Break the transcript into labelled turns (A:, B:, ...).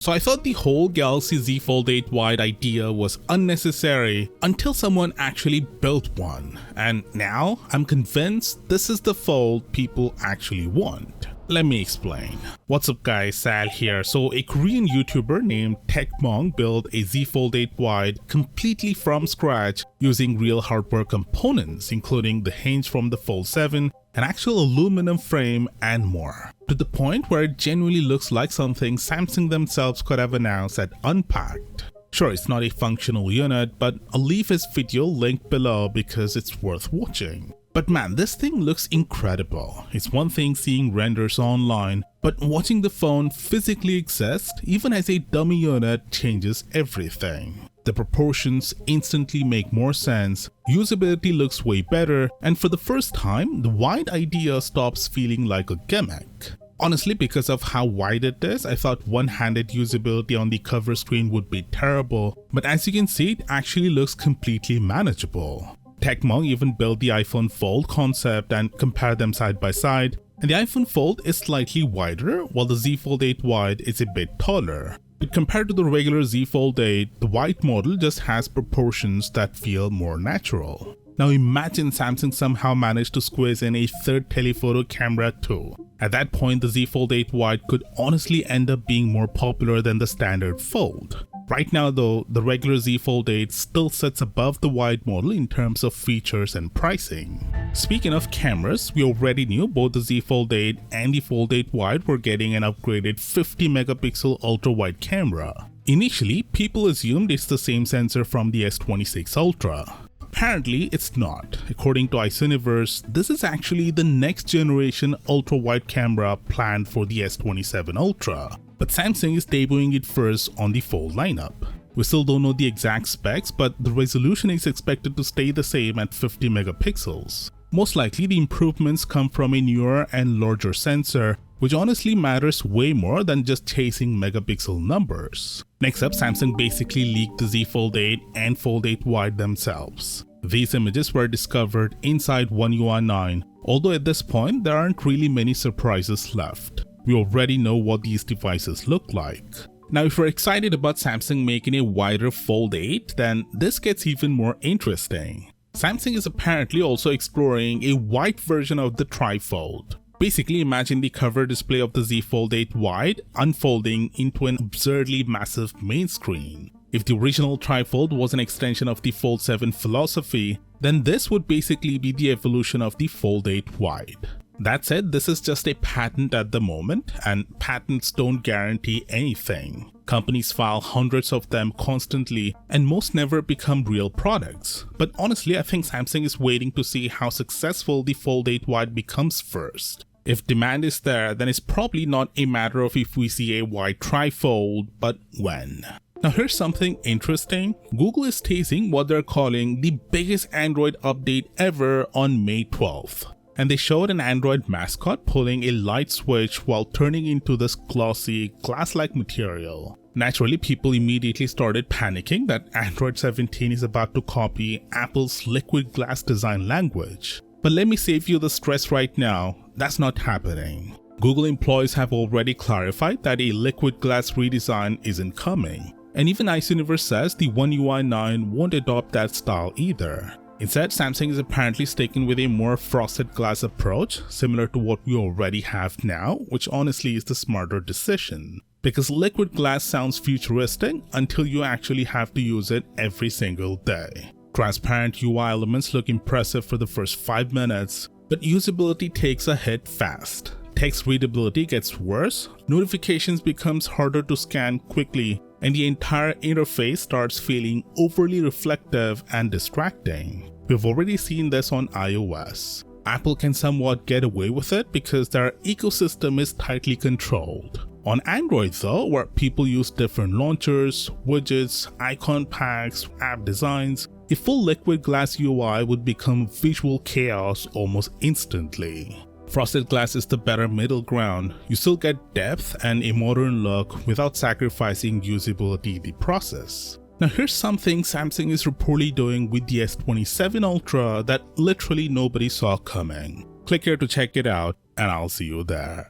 A: So I thought the whole Galaxy Z Fold 8 Wide idea was unnecessary until someone actually built one, and now I'm convinced this is the fold people actually want. Let me explain. What's up guys, Sal here. So a Korean YouTuber named TechMong built a Z Fold 8 Wide completely from scratch using real hardware components, including the hinge from the Fold 7, an actual aluminum frame, and more. To the point where it genuinely looks like something Samsung themselves could have announced at Unpacked. Sure, it's not a functional unit, but I'll leave his video linked below because it's worth watching. But man, this thing looks incredible. It's one thing seeing renders online, but watching the phone physically exist, even as a dummy unit, changes everything. The proportions instantly make more sense, usability looks way better, and for the first time, the wide idea stops feeling like a gimmick. Honestly, because of how wide it is, I thought one-handed usability on the cover screen would be terrible, but as you can see, it actually looks completely manageable. TechMong even built the iPhone Fold concept and compared them side by side, and the iPhone Fold is slightly wider while the Z Fold 8 Wide is a bit taller. But compared to the regular Z Fold 8, the Wide model just has proportions that feel more natural. Now imagine Samsung somehow managed to squeeze in a third telephoto camera too. At that point, the Z Fold 8 Wide could honestly end up being more popular than the standard Fold. Right now though, the regular Z Fold 8 still sits above the Wide model in terms of features and pricing. Speaking of cameras, we already knew both the Z Fold 8 and the Fold 8 Wide were getting an upgraded 50 megapixel ultra-wide camera. Initially, people assumed it's the same sensor from the S26 Ultra. Apparently, it's not. According to Isuniverse, this is actually the next generation ultra-wide camera planned for the S27 Ultra. But Samsung is debuting it first on the Fold lineup. We still don't know the exact specs, but the resolution is expected to stay the same at 50 megapixels. Most likely the improvements come from a newer and larger sensor, which honestly matters way more than just chasing megapixel numbers. Next up, Samsung basically leaked the Z Fold 8 and Fold 8 Wide themselves. These images were discovered inside One UI 9, although at this point there aren't really many surprises left. We already know what these devices look like. Now if you're excited about Samsung making a wider Fold 8, then this gets even more interesting. Samsung is apparently also exploring a wide version of the trifold. Basically, imagine the cover display of the Z Fold 8 Wide unfolding into an absurdly massive main screen. If the original trifold was an extension of the Fold 7 philosophy, then this would basically be the evolution of the Fold 8 Wide. That said, this is just a patent at the moment, and patents don't guarantee anything. Companies file hundreds of them constantly, and most never become real products. But honestly, I think Samsung is waiting to see how successful the Fold 8 Wide becomes first. If demand is there, then it's probably not a matter of if we see a wide trifold, but when. Now here's something interesting. Google is teasing what they're calling the biggest Android update ever on May 12th. And they showed an Android mascot pulling a light switch while turning into this glossy, glass-like material. Naturally, people immediately started panicking that Android 17 is about to copy Apple's liquid glass design language. But let me save you the stress right now, that's not happening. Google employees have already clarified that a liquid glass redesign isn't coming. And even Isuniverse says the One UI 9 won't adopt that style either. Instead, Samsung is apparently sticking with a more frosted glass approach, similar to what we already have now, which honestly is the smarter decision. Because liquid glass sounds futuristic until you actually have to use it every single day. Transparent UI elements look impressive for the first 5 minutes, but usability takes a hit fast. Text readability gets worse, notifications becomes harder to scan quickly, and the entire interface starts feeling overly reflective and distracting. We've already seen this on iOS. Apple can somewhat get away with it because their ecosystem is tightly controlled. On Android though, where people use different launchers, widgets, icon packs, app designs, a full liquid glass UI would become visual chaos almost instantly. Frosted glass is the better middle ground. You still get depth and a modern look without sacrificing usability in the process. Now here's something Samsung is reportedly doing with the S27 Ultra that literally nobody saw coming. Click here to check it out, and I'll see you there.